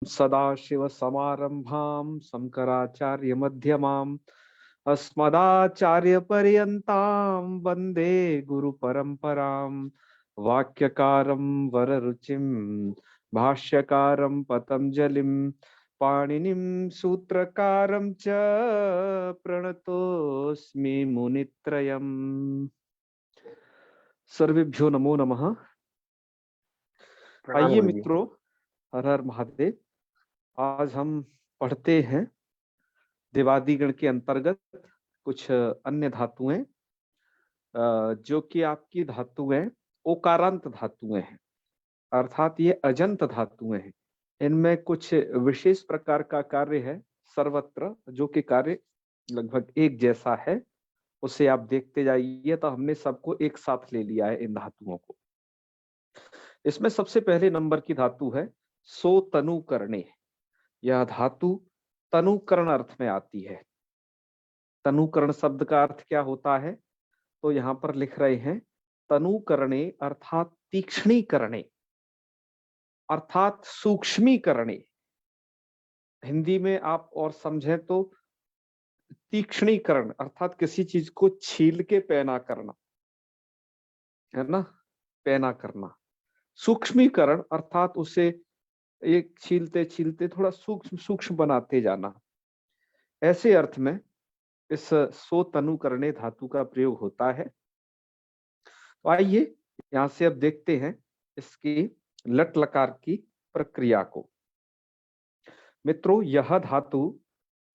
सदाशिवसमारम्भां शङ्कराचार्यमध्यमाम् अस्मदाचार्यपर्यन्तां वन्दे गुरुपरम्परां। वाक्यकारं वररुचिं भाष्यकारं पतञ्जलिं पाणिनिं सूत्रकारं च प्रणतोऽस्मि मुनित्रयम्। सर्वेभ्यो नमो नमः। आइए मित्रों, हर हर महादेव। आज हम पढ़ते हैं देवादिगण के अंतर्गत कुछ अन्य धातुएं, जो कि आपकी धातुएं ओकारांत धातुएं हैं, अर्थात ये अजंत धातुएं हैं। इनमें कुछ विशेष प्रकार का कार्य है सर्वत्र, जो कि कार्य लगभग एक जैसा है। उसे आप देखते जाइए। तो हमने सबको एक साथ ले लिया है इन धातुओं को। इसमें सबसे पहले नंबर की धातु है सो तनुकरणे। यह धातु तनुकरण अर्थ में आती है। तनुकरण शब्द का अर्थ क्या होता है? तो यहाँ पर लिख रहे हैं तनुकरणे अर्थात तीक्ष्णीकरणे, अर्थात सूक्ष्मीकरणे। हिंदी में आप और समझें तो तीक्ष्णीकरण अर्थात किसी चीज को छील के पैना करना, है ना, पैना करना। सूक्ष्मीकरण अर्थात उसे एक छीलते छीलते थोड़ा सूक्ष्म सूक्ष्म बनाते जाना। ऐसे अर्थ में इस सो तनु करने धातु का प्रयोग होता है। तो आइए यहां से अब देखते हैं इसकी लट लकार की प्रक्रिया को। मित्रों, यह धातु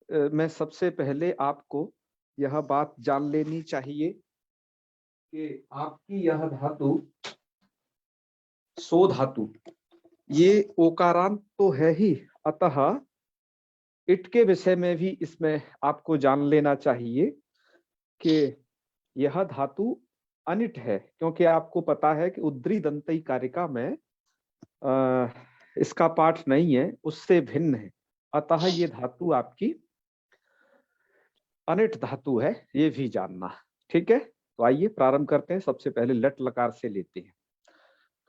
में सबसे पहले आपको यह बात जान लेनी चाहिए कि आपकी यह धातु सो धातु ये ओकारांत तो है ही, अतः इट के विषय में भी इसमें आपको जान लेना चाहिए कि यह धातु अनिट है, क्योंकि आपको पता है कि उद्री दंतई कारिका में इसका पाठ नहीं है, उससे भिन्न है। अतः ये धातु आपकी अनिट धातु है, ये भी जानना। ठीक है, तो आइए प्रारंभ करते हैं। सबसे पहले लट लकार से लेते हैं।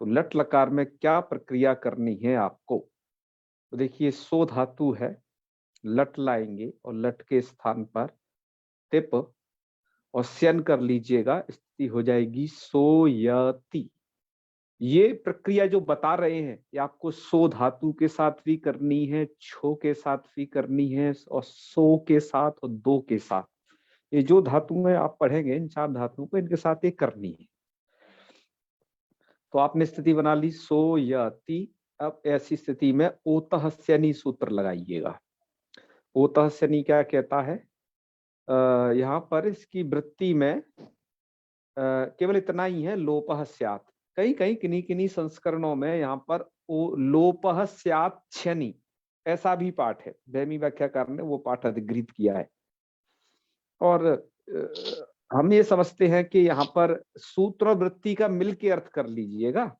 तो लट लकार में क्या प्रक्रिया करनी है आपको? तो देखिए, सो धातु है, लट लाएंगे और लट के स्थान पर टिप और स्यन कर लीजिएगा, स्थिति हो जाएगी सोयति। ये प्रक्रिया जो बता रहे हैं ये आपको सो धातु के साथ भी करनी है, छो के साथ भी करनी है और सो के साथ और दो के साथ। ये जो धातुएं आप पढ़ेंगे इन चार धातुओं को, इनके साथ ये करनी है। तो आपने स्थिति बना ली सोयति। अब ऐसी स्थिति में ओतः स्यनि सूत्र लगाइएगा। ओतः स्यनि क्या कहता है? यहाँ पर इसकी वृत्ति में केवल इतना ही है, लोपः स्यात्। कई कई किन्हीं किन्हीं संस्करणों में यहाँ पर लोपः स्यात् क्षनि ऐसा भी पाठ है। बैमी व्याख्याकार ने वो पाठ अधिग्रहित किया है। और हम ये समझते हैं कि यहाँ पर सूत्र और वृत्ति का मिल के अर्थ कर लीजिएगा,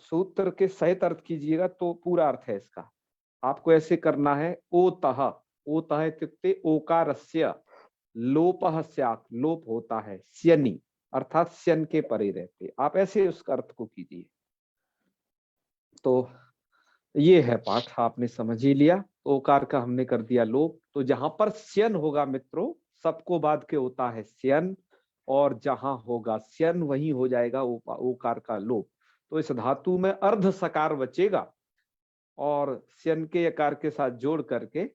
सूत्र के सहित अर्थ कीजिएगा तो पूरा अर्थ है इसका। आपको ऐसे करना है, ओतः। ओतः इत्युक्ते ओकारस्य लोपः स्यात्, लोप होता है, स्यनि अर्थात स्यन के परे रहते। आप ऐसे उसका अर्थ को कीजिए। तो ये है पाठ, आपने समझ ही लिया। ओकार का हमने कर दिया लोप। तो जहां पर स्यन होगा मित्रों, सबको बाध के होता है स्यन, और जहां होगा स्यन वहीं हो जाएगा ओकार का लोप। तो इस धातु में अर्ध सकार बचेगा और स्यन के यकार के साथ जोड़ करके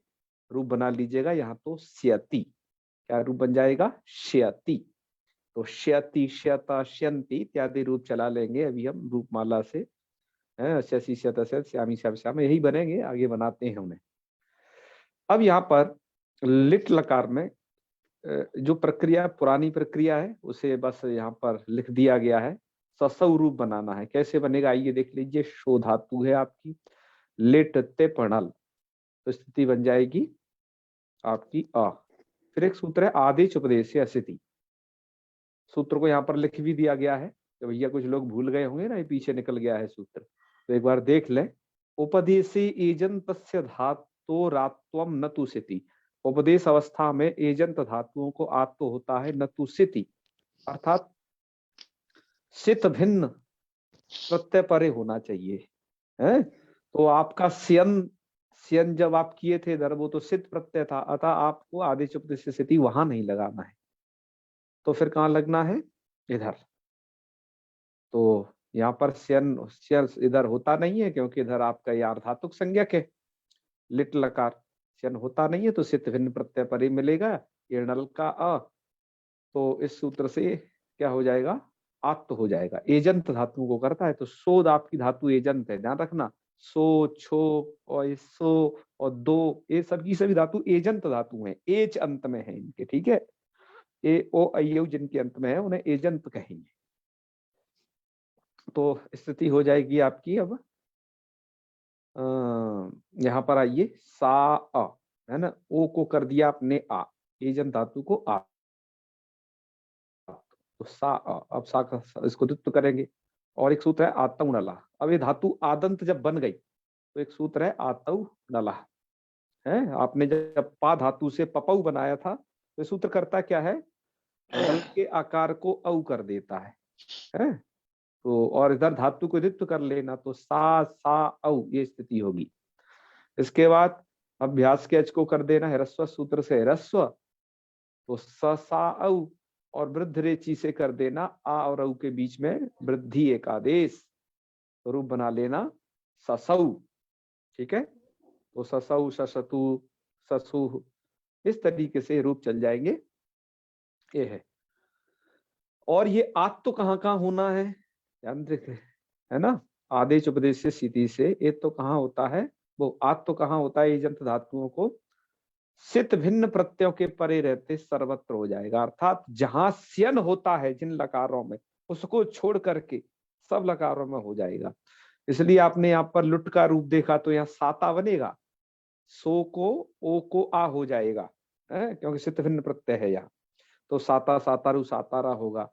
रूप बना लीजिएगा। यहाँ तो स्यति, क्या रूप बन जाएगा? श्यति। तो श्यति, श्यता, श्यंति इत्यादि रूप चला लेंगे अभी हम रूपमाला से। शशि श्यत श्यामी श्याम श्याम यही बनेंगे, आगे बनाते हैं उन्हें। अब यहाँ पर लिट लकार में जो प्रक्रिया पुरानी प्रक्रिया है उसे बस यहाँ पर लिख दिया गया है। ससौ रूप बनाना है। कैसे बनेगा आइए देख लीजिए। शो धातु है आपकी, लिट ते पणल, तो स्थिति बन जाएगी आपकी अ। फिर एक सूत्र है आदेश उपदेश अस्थिति। सूत्र को यहाँ पर लिख भी दिया गया है, तो भैया कुछ लोग भूल गए होंगे ना, ये पीछे निकल गया है सूत्र, तो एक बार देख लें। उपदेशी एजंत धातो रात्वम न तुसिति। उपदेश अवस्था में एजंत धातुओं को आत्व होता है, न तुसिति अर्थात सित भिन्न प्रत्यय परे होना चाहिए, है। तो आपका स्यन स्यन जब आप किए थे इधर, वो तो सिद्ध प्रत्यय था, अतः आपको आदेश उपदेश स्थिति वहां नहीं लगाना है, तो फिर कहाँ लगना है, इधर। तो यहाँ पर स्यन स्यन इधर होता नहीं है, क्योंकि इधर आपका यार धातुक संज्ञक है, लिट लकार, स्यन होता नहीं है, तो सित भिन्न प्रत्यय पर ही मिलेगा, ये नल का अ। तो इस सूत्र से क्या हो जाएगा, आत्त हो जाएगा, एजंत धातु को करता है। तो शोध आपकी धातु एजंत है, ध्यान रखना, सो, छो और सो और दो, ये सबकी सभी धातु एजंत धातु हैं, एच अंत में है इनके, ठीक है। ए ओ अयु जिनके अंत में है उन्हें एजंत कहेंगे। तो स्थिति हो जाएगी आपकी अब यहाँ पर आइए, सा अ, है ना, ओ को कर दिया आपने आ, एजंत धातु को आ, तो सा अ, अब सा का इसको द्वित्व करेंगे, और एक सूत्र है आतौ नला। अब ये धातु आदंत जब बन गई तो एक सूत्र है आतौ नला है। आपने जब पा धातु से पपऊ बनाया था, तो सूत्र करता क्या है, नल के आकार को औ कर देता है। तो और इधर धातु को द्वित्व कर लेना, तो सा सा औ ये स्थिति होगी। इसके बाद अभ्यास के अच को कर देना है ह्रस्व सूत्र से ह्रस्व, तो स सा औ, और वृद्ध रेची से कर देना आ और औ के बीच में वृद्धि एक आदेश, तो रूप बना लेना ससौ, ठीक है। तो ससौ ससतु ससु, इस तरीके से रूप चल जाएंगे, ये है। और ये आत तो कहाँ कहाँ होना है, ध्यान रखें, है ना, आदेश उपदेश से स्थिति से ये तो कहाँ होता है, वो आत तो कहाँ होता है, एजंत धातुओं को सित भिन्न प्रत्ययों के परे रहते सर्वत्र हो जाएगा, अर्थात जहां स्यन होता है जिन लकारों में, उसको छोड़ करके सब लकारों में हो जाएगा। इसलिए आपने यहाँ पर लुट का रूप देखा, तो यहाँ साता बनेगा, सो को ओ को आ हो जाएगा, है क्योंकि सित भिन्न प्रत्यय है यहाँ, तो साता सातारु सातारा होगा।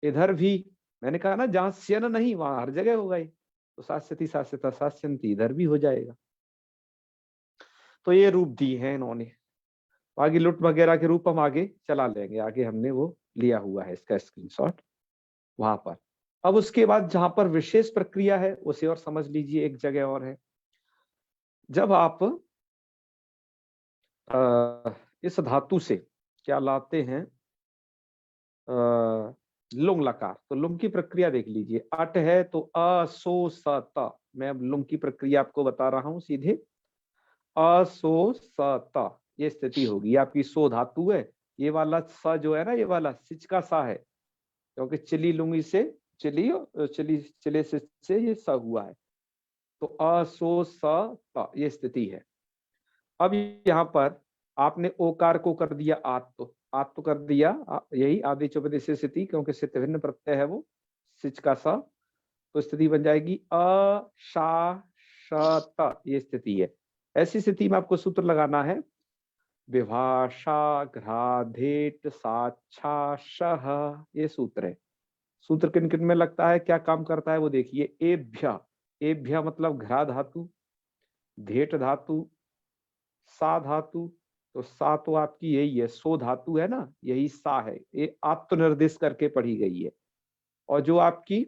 इधर भी मैंने कहा ना, जहां स्यन नहीं वहां हर जगह होगा, तो सास्यति सास्यता सास्यंती इधर भी हो जाएगा। तो ये रूप दी है इन्होंने, आगे लुट वगैरह के रूप हम आगे चला लेंगे, आगे हमने वो लिया हुआ है इसका स्क्रीनशॉट वहां पर। अब उसके बाद जहां पर विशेष प्रक्रिया है उसे और समझ लीजिए, एक जगह और है, जब आप इस धातु से क्या लाते हैं, लुंग लकार, तो लुंग की प्रक्रिया देख लीजिए, अट है तो अ सो स त, मैं अब लुंग की प्रक्रिया आपको बता रहा हूं सीधे, अ सो स त, ये स्थिति होगी, आपकी सो धातु है, ये वाला स जो है ना, ये वाला सिच का सा है, क्योंकि चिली लुंगी से चिली, चिली चिले से ये स हुआ है, तो अ सो स त ये स्थिति है। अब यहाँ पर आपने ओकार को कर दिया आत तो कर दिया, यही आदेश उपदेश स्थिति, क्योंकि सित भिन्न प्रत्यय है वो, सिच का सा, तो स्थिति बन जाएगी अ शा श त, ये स्थिति है। ऐसी स्थिति में आपको सूत्र लगाना है, विभाषा घ्राधेट साच्छा शह, ये सूत्र है। सूत्र किन किन में लगता है, क्या काम करता है वो देखिए, एभ्य, एभ्य मतलब घ्रा धातु, धेट धातु, सा धातु, तो सा तो आपकी यही है, सो धातु है ना, यही सा है, ये आत्मनिर्देश करके पढ़ी गई है। और जो आपकी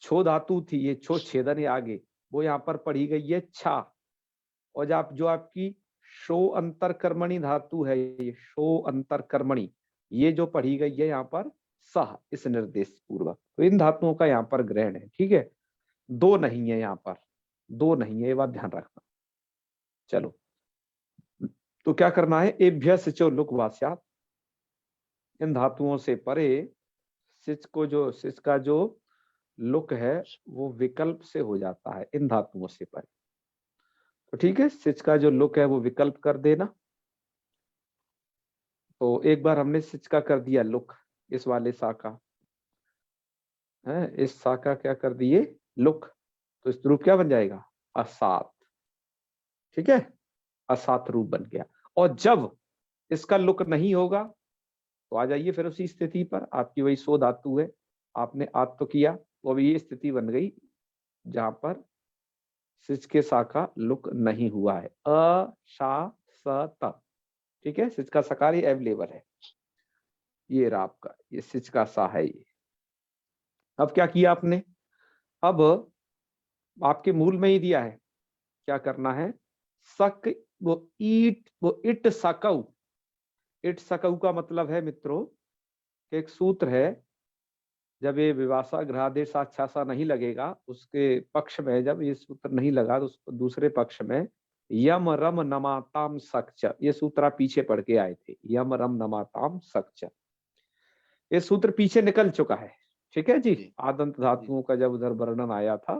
छो धातु थी, ये छो छेदन है आगे, वो यहाँ पर पढ़ी गई है छा। और जो आपकी शो अंतरकर्मणी धातु है, ये शो अंतरकर्मणी, ये जो पढ़ी गई है यहाँ पर सह, इस निर्देश पूर्वक, तो इन धातुओं का यहाँ पर ग्रहण है, ठीक है। दो नहीं है यहाँ पर, दो नहीं है, ये बात ध्यान रखना। चलो, तो क्या करना है, एभ्य सिचो लुक वास्यात, इन धातुओं से परे सिच का जो लुक है वो विकल्प से हो जाता है, इन धातुओं से परे, तो ठीक है, सिच का जो लुक है वो विकल्प कर देना। तो एक बार हमने सिच का कर दिया लुक, इस वाले सा का है, इस सा का क्या कर दिए लुक, तो इस रूप क्या बन जाएगा, असात, ठीक है, असात रूप बन गया। और जब इसका लुक नहीं होगा, तो आ जाइए फिर उसी स्थिति पर, आपकी वही सो धातु है, आपने आत तो किया, तो अभी ये स्थिति बन गई जहां पर सिच के सा का लुक नहीं हुआ है, अ शा स त, ठीक है, सिच का सकार ये अवेलेबल है, ये रहा आपका, ये सिच का सा है ये। अब क्या किया आपने, अब आपके मूल में ही दिया है। क्या करना है, सक वो इट सकऊ। इट सकऊ का मतलब है मित्रों कि एक सूत्र है, जब ये विभाषा ग्रहादेश साक्षासा नहीं लगेगा उसके पक्ष में, जब ये सूत्र नहीं लगा तो उसको दूसरे पक्ष में यम रम नमाताम सक्च, ये सूत्र आप पीछे पढ़ के आए थे, यम रम नमाताम सक्च। ये सूत्र पीछे निकल चुका है, ठीक है जी। आदंत धातुओं का जब उधर वर्णन आया था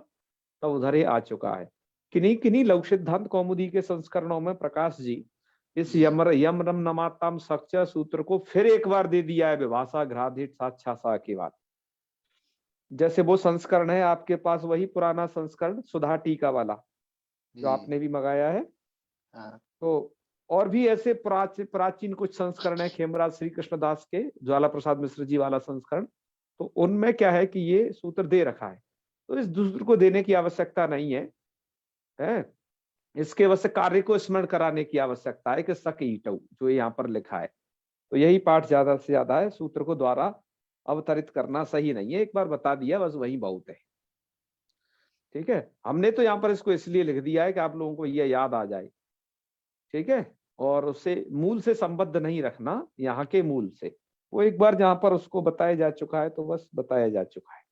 तब उधर ही आ चुका है। किन्हीं किन्हीं लौक सिद्धांत कौमुदी के संस्करणों में प्रकाश जी इस यम रम नमाताम सक्च सूत्र को फिर एक बार दे दिया है विभाषा ग्रहादेश साक्षासा के बाद। जैसे वो संस्करण है आपके पास, वही पुराना संस्करण सुधा टीका वाला जो आपने भी मंगाया है। तो और भी ऐसे प्राचीन कुछ संस्करण है, खेमराज श्री कृष्णदास के ज्वाला प्रसाद मिश्र जी वाला संस्करण, तो उनमें क्या है कि ये सूत्र दे रखा है। तो इस दूसरे को देने की आवश्यकता नहीं है, इसके बस कार्य को स्मरण कराने की आवश्यकता है कि सक ईटऊ जो यहाँ पर लिखा है। तो यही पाठ ज्यादा से ज्यादा है, सूत्र को द्वारा अवतरित करना सही नहीं है, एक बार बता दिया बस वही बहुत है, ठीक है। हमने तो यहाँ पर इसको इसलिए लिख दिया है कि आप लोगों को यह याद आ जाए, ठीक है। और उससे मूल से संबद्ध नहीं रखना, यहाँ के मूल से, वो एक बार जहां पर उसको बताया जा चुका है तो बस बताया जा चुका है।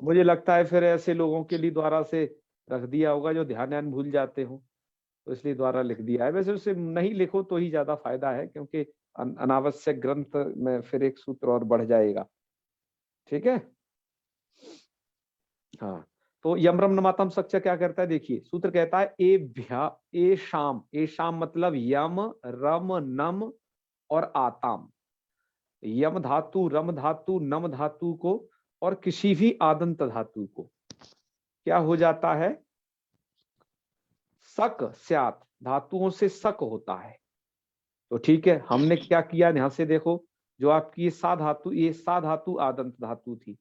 मुझे लगता है फिर ऐसे लोगों के लिए द्वारा से रख दिया होगा जो ध्यान भूल जाते हो, तो इसलिए द्वारा लिख दिया है। वैसे उसे नहीं लिखो तो ही ज्यादा फायदा है, क्योंकि अनावश्यक ग्रंथ में फिर एक सूत्र और बढ़ जाएगा, ठीक है। हाँ, तो यमरम नमातम सक्च क्या करता है, देखिए सूत्र कहता है ए शाम मतलब यम रम नम और आताम। यम धातु, रम धातु, नम धातु को और किसी भी आदंत धातु को क्या हो जाता है, सक स्यात, धातुओं से सक होता है। तो ठीक है, हमने क्या किया, ध्यान से देखो, जो आपकी सा धातु, ये सा धातु आदंत धातु थी,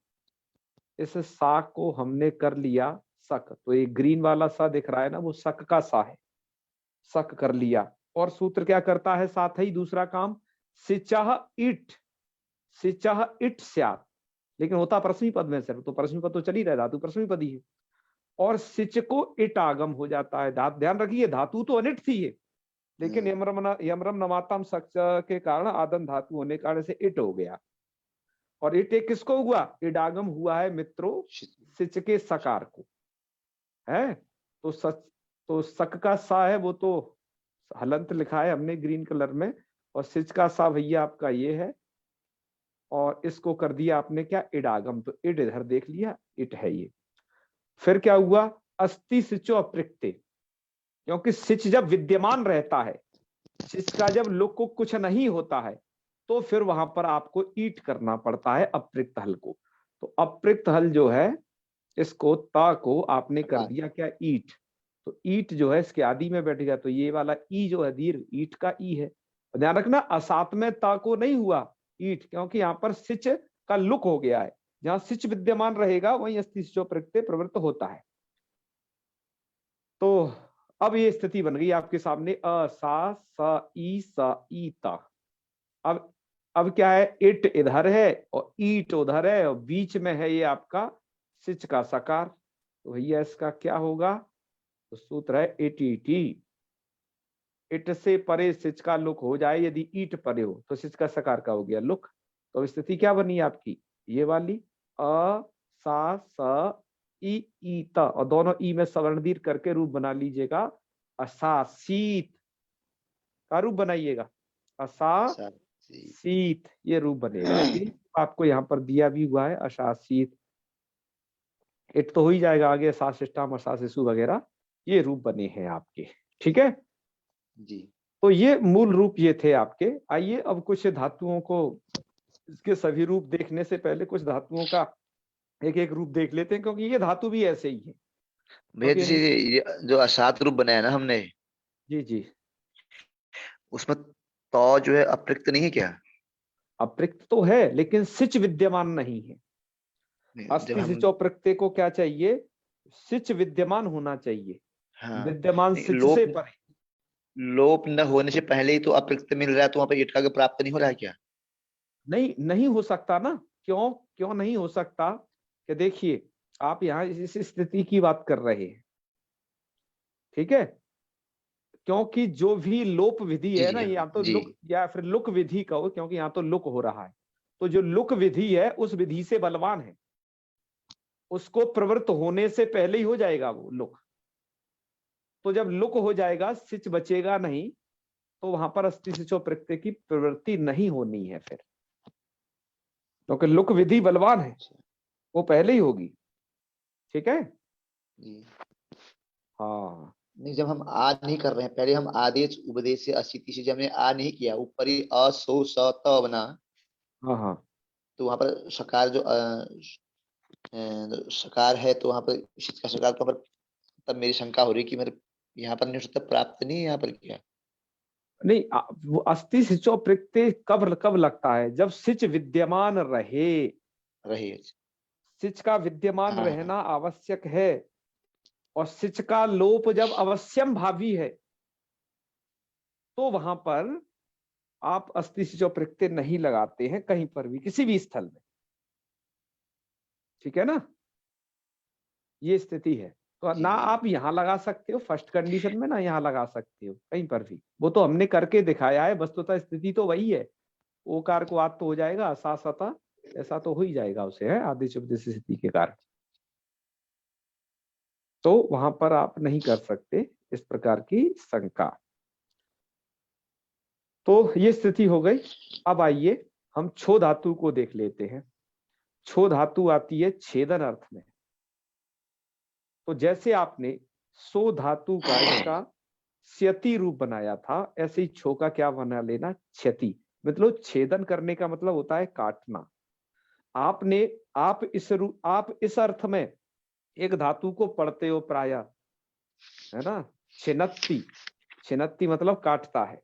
इस सा को हमने कर लिया सक। तो ये ग्रीन वाला सा दिख रहा है ना, वो सक का सा है, सक कर लिया। और सूत्र क्या करता है साथ ही दूसरा काम, सिचह इट स्यात, लेकिन होता प्रश्मी पद में सिर्फ, तो प्रश्मी पद तो चल ही रहा, धातु प्रश्मी पद ही है। और सिच को इट आगम हो जाता है, ध्यान रखिए धातु तो अनिट थी ये, लेकिन यमरम नमाताम सक्च के कारण आदन धातु होने के कारण से इट हो गया। और इट एक किसको हुआ, इडागम हुआ है मित्रों सिच के सकार को, है। तो सक का सा है, वो तो हलंत लिखा है हमने ग्रीन कलर में, और सिच का सा भैया आपका ये है, और इसको कर दिया आपने क्या, इडागम। तो इड इधर देख लिया, इट है ये। फिर क्या हुआ, अस्ति सिचो अप्रिक्ते, क्योंकि सिच जब विद्यमान रहता है, सिच का जब लुक को कुछ नहीं होता है, तो फिर वहां पर आपको ईट करना पड़ता है अप्रिक्त हल को। तो अप्रिक्त हल जो है, इसको ता को आपने कर दिया क्या, ईट। तो ईट जो है इसके आदि में बैठ गया, तो ये वाला ई जो है दीर्घ ईट का ई है। ध्यान रखना असात में ता को नहीं हुआ ईट, क्योंकि यहाँ पर सिच का लुक हो गया है, जहां सिच विद्यमान रहेगा वहीं अस्ति सिचो प्रत्यय प्रवृत्त होता है। तो अब ये स्थिति बन गई आपके सामने, अ सा सा ई ता। अब क्या है, इट इधर है और ईट उधर है, और बीच में है ये आपका सिच का सकार। तो भैया इसका क्या होगा, तो सूत्र है इट इट से परे सिच का लुक हो जाए, यदि ईट परे हो तो सिच का सकार का हो गया लुक। तो स्थिति क्या बनी आपकी, ये वाली अ सा ई त, और दोनों ई में सवर्ण दीर्घ करके रूप बना लीजिएगा, असासीत का रूप बनाइएगा, असासीत ये रूप बनेगा। ये आपको यहाँ पर दिया भी हुआ है, अशासीत। इट तो हो ही जाएगा आगे, साशिष्टाम अशाशिशु वगैरह ये रूप बने हैं आपके, ठीक है जी। तो ये मूल रूप ये थे आपके। आइए अब कुछ धातुओं को, इसके सभी रूप देखने से पहले कुछ धातुओं का एक एक रूप देख लेते हैं, क्योंकि ये धातु भी ऐसे ही है भैया जैसे ये जो असात रूप बनाया ना हमने, जी जी, उसमें तो जो है अप्रिक्त नहीं है क्या? अप्रिक्त तो है, लेकिन सिच विद्यमान नहीं है। अस्ति सिचो प्रत्यय को क्या चाहिए, सिच विद्यमान होना चाहिए, हाँ, विद्यमान सिच से परे। लोप न होने से पहले ही तो अप्रिक्त मिल रहा है, तो वहां पर इटका का प्राप्त नहीं हो रहा है क्या? नहीं हो सकता ना, क्यों नहीं हो सकता, कि देखिए आप यहाँ इस स्थिति की बात कर रहे हैं, ठीक है। क्योंकि जो भी लोप विधि जी है जी ना, हाँ या तो जी। लुक या फिर लुक विधि कहो, क्योंकि यहाँ तो लुक हो रहा है, तो जो लुक विधि है उस विधि से बलवान है, उसको प्रवृत्त होने से पहले ही हो जाएगा वो लुक। तो जब लुक हो जाएगा, सिच बचेगा नहीं, तो वहां पर अस्थि सिचो प्रत्यय की प्रवृत्ति नहीं होनी है फिर, क्योंकि लुक विधि बलवान है, अच्छा, वो पहले ही होगी, ठीक है। जी। हाँ नहीं, जब हम आ नहीं कर रहे हैं, पहले हम आदेश उपदेश से अस्थिति से जब हमने आ नहीं किया, ऊपर ही अ सो स त बना, हाँ हाँ। तो वहां पर सकार जो सकार है, तो वहां पर इसका सकार, तो वहां पर तब मेरी शंका हो रही कि मेरे यहाँ पर नहीं हो सकता, प्राप्त नहीं है यहाँ पर क्या? नहीं, वो अस्थि सिचो प्रत्यय कब कब लगता है? जब सिच विद्यमान रहे। रही है। सिच का विद्यमान हाँ हाँ। रहना आवश्यक है, और सिच का लोप जब अवश्यम भावी है, तो वहां पर आप अस्थि सिचो प्रत्यय नहीं लगाते हैं कहीं पर भी, किसी भी स्थल में, ठीक है ना। ये स्थिति है। तो जी ना जी। आप यहां लगा सकते हो फर्स्ट कंडीशन में, ना यहां लगा सकते हो कहीं पर भी, वो तो हमने करके दिखाया है। वस्तुतः स्थिति तो वही है, ओकार को आत तो हो जाएगा, सा सता ऐसा तो हो ही जाएगा उसे, है आदेश उपदेश स्थिति के कारण। तो वहां पर आप नहीं कर सकते इस प्रकार की शंका। तो ये स्थिति हो गई। अब आइए हम छो धातु को देख लेते हैं। छो धातु आती है छेदन अर्थ में। तो जैसे आपने सो धातु का इसका स्यति रूप बनाया था, ऐसे ही छो का क्या बना लेना, क्षति। मतलब छेदन करने का मतलब होता है काटना। आपने आप इस अर्थ में एक धातु को पढ़ते हो प्राय, है ना, छिन्नति। छिन्नति मतलब काटता है,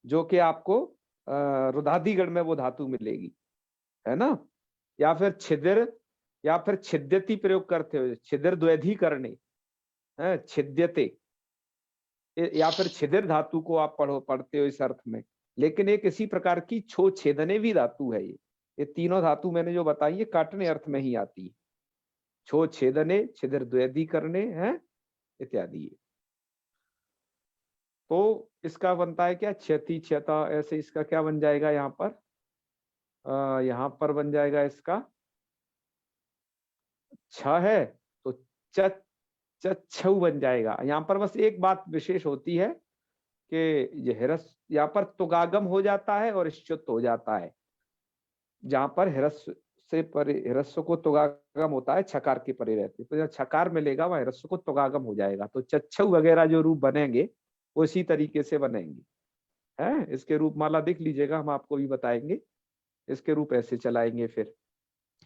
जो कि आपको रुदादिगण में वो धातु मिलेगी, है ना। या फिर छिद्र, या फिर छिद्यति प्रयोग करते हो, छिद्र द्वैधी करने, है छिद्यते, या फिर छिद्र धातु को आप पढ़ते हो इस अर्थ में। लेकिन एक इसी प्रकार की छो छेदने भी धातु है ये तीनों धातु मैंने जो बताई ये काटने अर्थ में ही आती है। छो छेदने, छिद्र द्वैधी करने, हैं इत्यादि। तो इसका बनता है क्या, क्षति क्षता, ऐसे इसका क्या बन जाएगा यहाँ पर, यहाँ पर बन जाएगा इसका छ है, तो च छऊ बन जाएगा। यहाँ पर बस एक बात विशेष होती है कि ये हिरस यहाँ पर तुगागम हो जाता है और इश्चुत हो जाता है। जहां पर हिरस से परे, हिरस्व को तुगागम होता है, छकार के परे रहते, तो जहाँ छकार मिलेगा वहां हिरस्व को तुगागम हो जाएगा। तो चच्छऊ वगैरह जो रूप बनेंगे वो इसी तरीके से बनेंगे, है। इसके रूप माला देख लीजिएगा, हम आपको भी बताएंगे। इसके रूप ऐसे चलाएंगे फिर।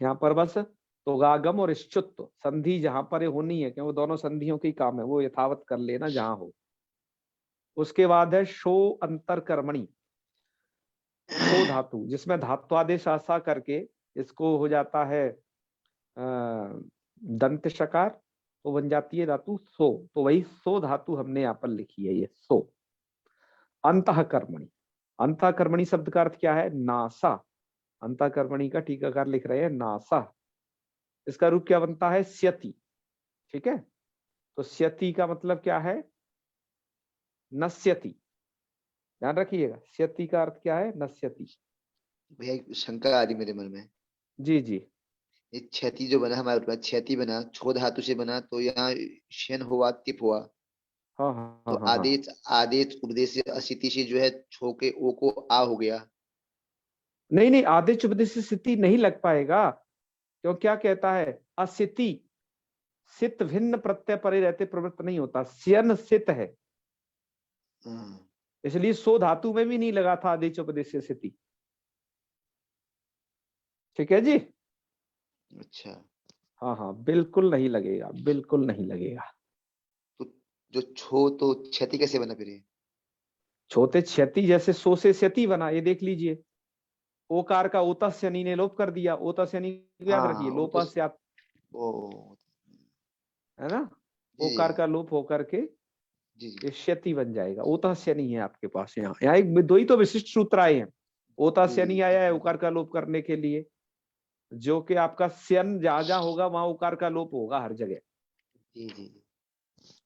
यहाँ पर बस तुगागम और इश्चुत संधि जहां पर होनी है, क्योंकि दोनों संधियों की काम है, वो यथावत कर लेना जहां हो। उसके बाद है शो अंतरकर्मणी। शो धातु जिसमें धात्वादेश आशा करके इसको हो जाता है दंत शकार, तो बन जाती है धातु सो। तो वही सो धातु हमने यहाँ पर लिखी है, ये सो। अंतःकर्मणी, अंतःकर्मणी शब्द का अर्थ क्या है, नासा। अंतःकर्मणी का टीकाकार लिख रहे हैं नासा। इसका रूप क्या बनता है, स्यति, ठीक है। तो स्यति का मतलब क्या है, नश्यति। ध्यान रखिएगा, स्यति का अर्थ क्या है, नश्यति। भैया एक शंका आ रही मेरे मन में। जी जी। ये क्षति जो बना हमारे पास, क्षति बना, छो धातु से बना, तो यहाँ शन हुआ, तिप हुआ, हाँ हाँ तो हाँ हाँ हाँ। आदेश आदेश उपदेश से असिति से जो है छो के ओ को आ हो गया। नहीं नहीं, आदेश उपदेश से स्थिति नहीं लग पाएगा। क्यों, क्या कहता है, असिति, सित भिन्न प्रत्यय परे रहते प्रवृत्त नहीं होता, स्यन सित है, हाँ, इसलिए सो धातु में भी नहीं लगा था आदेश उपदेश से स्थिति, ठीक है जी। अच्छा। हाँ हाँ, बिल्कुल नहीं लगेगा, बिल्कुल नहीं लगेगा। तो जो छो, तो क्षति कैसे बना फिर ये? छोटे क्षति, जैसे सो से क्षति बना, ये देख लीजिए। ओकार का ओता शनि ने लोप कर दिया, ओता शनि को याद रखिए, हाँ वो तो, लोपा से आप, ओ, है ना, जी ओकार का लोप होकर के जी जी ये क्षति बन जाएगा। ओता शनि है आपके पास, यहाँ एक दो ही तो विशिष्ट सूत्र आए हैं। ओता जी जी शनि आया है जी उकार का लोप करने के लिए, जो कि आपका स्यन जहां जहां होगा वहां उकार का लोप होगा हर जगह, जी जी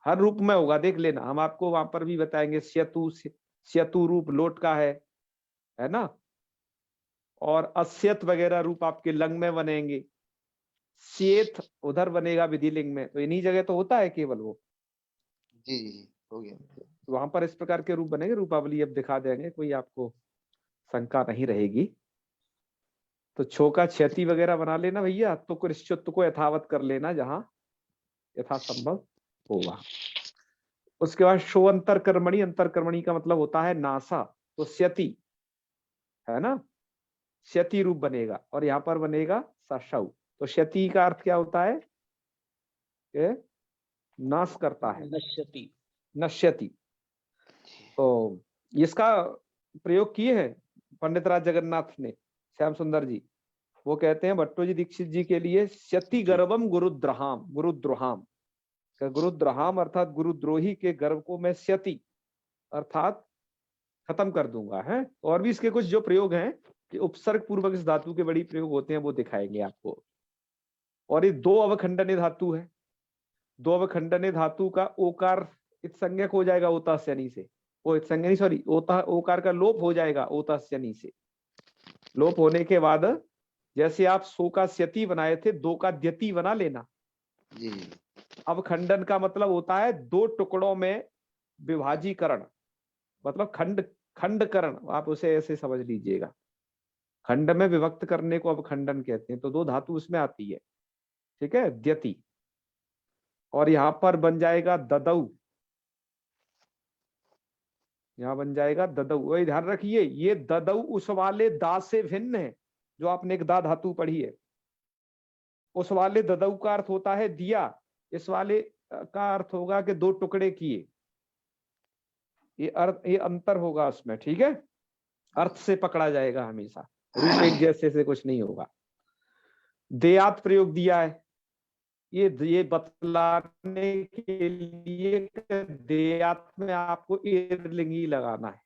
हर रूप में होगा, देख लेना, हम आपको वहां पर भी बताएंगे। स्यतु रूप लोट का है ना, और अस्यत वगैरह रूप आपके लंग में बनेंगे, स्येथ उधर बनेगा विधिलिंग में, तो इन्हीं जगह तो होता है केवल वो, जी जी जी, हो गया। वहां पर इस प्रकार के रूप बनेंगे। रूपावली अब दिखा देंगे, कोई आपको शंका नहीं रहेगी। तो छोका क्षति वगैरह बना लेना भैया, तो निश्चित को यथावत कर लेना जहां यथासंभव होगा। उसके बाद शो अंतरकर्मणी, अंतरकर्मणी का मतलब होता है नासा, तो स्यति है ना, क्षति रूप बनेगा, और यहाँ पर बनेगा सशौ। तो क्षति का अर्थ क्या होता है, ये नाश करता है, नश्यति। नश्यति। तो इसका प्रयोग किए हैं पंडित राज जगन्नाथ ने, श्याम सुंदर जी, वो कहते हैं भट्टो जी दीक्षित जी के लिए, क्षति गर्भम गुरुद्रोहाम, गुरुद्रोहाम, गुरुद्रोहाम अर्थात गुरुद्रोही के गर्भ को मैं क्षति अर्थात खत्म कर दूंगा है। और भी इसके कुछ जो प्रयोग हैं कि उपसर्ग पूर्वक इस धातु के बड़ी प्रयोग होते हैं, वो दिखाएंगे आपको। और ये दो अवखंडने धातु है, दो अवखंडने धातु का ओकार इत्संज्ञक हो जाएगा ओतास्यनी से, वो इत्संज्ञनी सॉरी ओकार का लोप हो जाएगा ओतास्यनी से। लोप होने के बाद जैसे आप सो का स्यति बनाए थे, दो का द्यति बना लेना। जी जी अवखंडन का मतलब होता है दो टुकड़ों में विभाजीकरण, मतलब खंडकरण, आप उसे ऐसे समझ लीजिएगा, खंड में विभक्त करने को अवखंडन कहते हैं। तो दो धातु उसमें आती है, ठीक है, द्यति। और यहाँ पर बन जाएगा ददौ, यहाँ बन जाएगा ददौ। वही ध्यान रखिए, ये ददौ उस वाले दा से भिन्न है जो आपने एक दा धातु पढ़ी है। उस वाले ददौ का अर्थ होता है दिया, इस वाले का अर्थ होगा कि दो टुकड़े किए। ये अंतर होगा उसमें, ठीक है, अर्थ से पकड़ा जाएगा हमेशा, रूप एक जैसे से कुछ नहीं होगा। देयात प्रयोग दिया है, ये बतलाने के लिए देयात में आपको एरलिंगी लगाना है,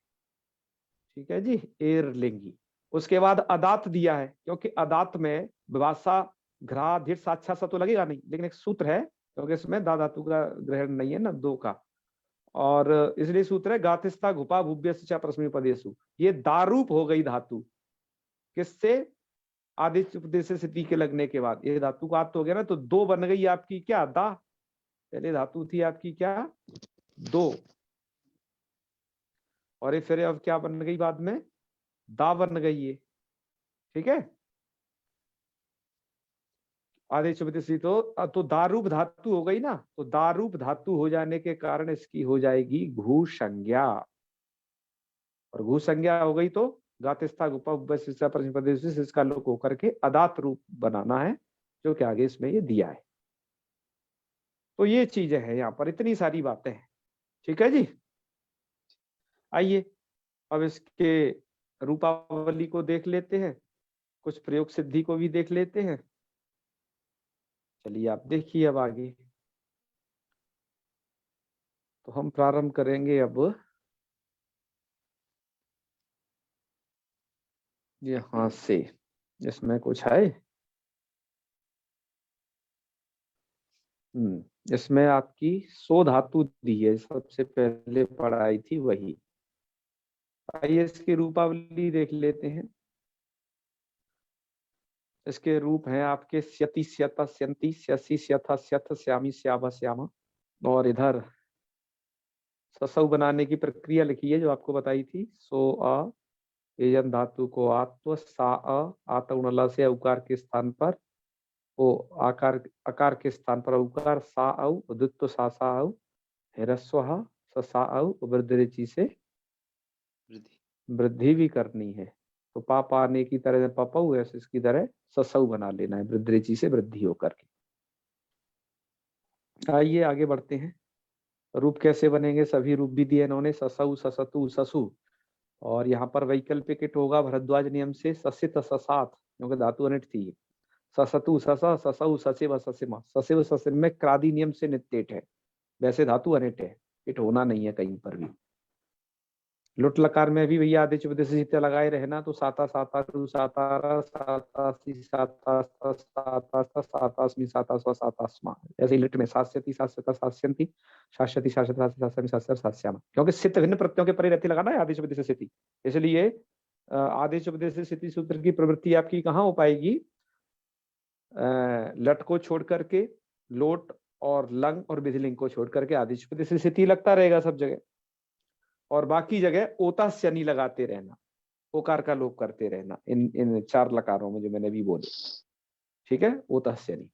ठीक है जी, एरलिंगी। उसके बाद अदात दिया है, क्योंकि अदात में विभाषा घ्रा धीर साक्षा सा तो लगेगा नहीं, लेकिन एक सूत्र है, क्योंकि इसमें दा धातु का ग्रहण नहीं है ना, दो का, और इसलिए सूत्र है गातिस्था घुपा भूव्य प्रश्न पदेशु। ये दारूप हो गई धातु, किससे, आदित्य उपदेश से स्थिति के लगने के बाद ये धातु का आत्त हो गया ना, तो दो बन गई आपकी क्या, दा, पहले धातु थी आपकी क्या, दो, और ये फिर अब क्या बन गई बाद में, दा बन गई ये, ठीक है, आदित्य उपदेश। तो दारूप धातु हो गई ना, तो दारूप धातु हो जाने के कारण इसकी हो जाएगी घू संज्ञा, और घू संज्ञा हो गई तो गातिस्था इसका लोक होकर के अदात रूप बनाना है, जो कि आगे इसमें ये दिया है। तो ये चीजें हैं यहाँ पर, इतनी सारी बातें हैं, ठीक है जी। आइए अब इसके रूपावली को देख लेते हैं, कुछ प्रयोग सिद्धि को भी देख लेते हैं। चलिए आप देखिए अब आगे, तो हम प्रारंभ करेंगे अब यहां से, इसमें कुछ है, इसमें आपकी सो धातु दी है, सबसे पहले पढ़ाई थी वही। आइए इसकी रूपावली देख लेते हैं। इसके रूप हैं आपके स्यति स्यता स्यंती स्यसी स्यथा स्यथ श्यामी श्यामा श्यामा, और इधर ससौ बनाने की प्रक्रिया लिखी है जो आपको बताई थी। सो अ एजन धातु को आत्व सा आत उणला से उकार के स्थान पर वो आकार, अकार के स्थान पर उकार सा औ उदित्व सा सा औ हिरस्व सा औ वृद्धि से वृद्धि भी करनी है। तो पापा आने की तरह पपऊ ऐसे इसकी तरह ससौ बना लेना है, वृद्धि से वृद्धि होकर के। आइए आगे बढ़ते हैं। रूप कैसे बनेंगे, सभी रूप भी दिए इन्होंने, ससौ ससतु ससु, और यहाँ पर वैकल्पिक इट होगा भरद्वाज नियम से ससित ससात, क्योंकि धातु अनिट थी। ससतु ससा ससौ ससिव ससिमा, ससिव ससिम में क्रादि नियम से नित्येट है, वैसे धातु अनिट है, इट होना नहीं है कहीं पर भी। लुट लकार में भी भैया आदेश उपदेश सित्या लगाए रहना, तो साता साता रु सातारा सातासी सातास्ता सातास्ता सातास्मी सातास्वा सातास्मा। जैसे लिट में सास्यति सास्यता सास्यंती शास्यति शास्यता सास्यमी सास्यर सास्यामा, क्योंकि सित भिन्न प्रत्ययों के परे रहती लगाना है आदेश उपदेश स्थिति। इसलिए आदेश उपदेश स्थिति सूत्र की प्रवृत्ति आपकी कहाँ हो पाएगी? लट को छोड़ करके, लोट और लंग और विधिलिंग को छोड़ करके आदेश उपदेश स्थिति लगता रहेगा सब जगह, और बाकी जगह ओता शनि लगाते रहना, ओकार का लोप करते रहना इन चार लकारों में जो मैंने भी बोले, ठीक है, ओता शनि।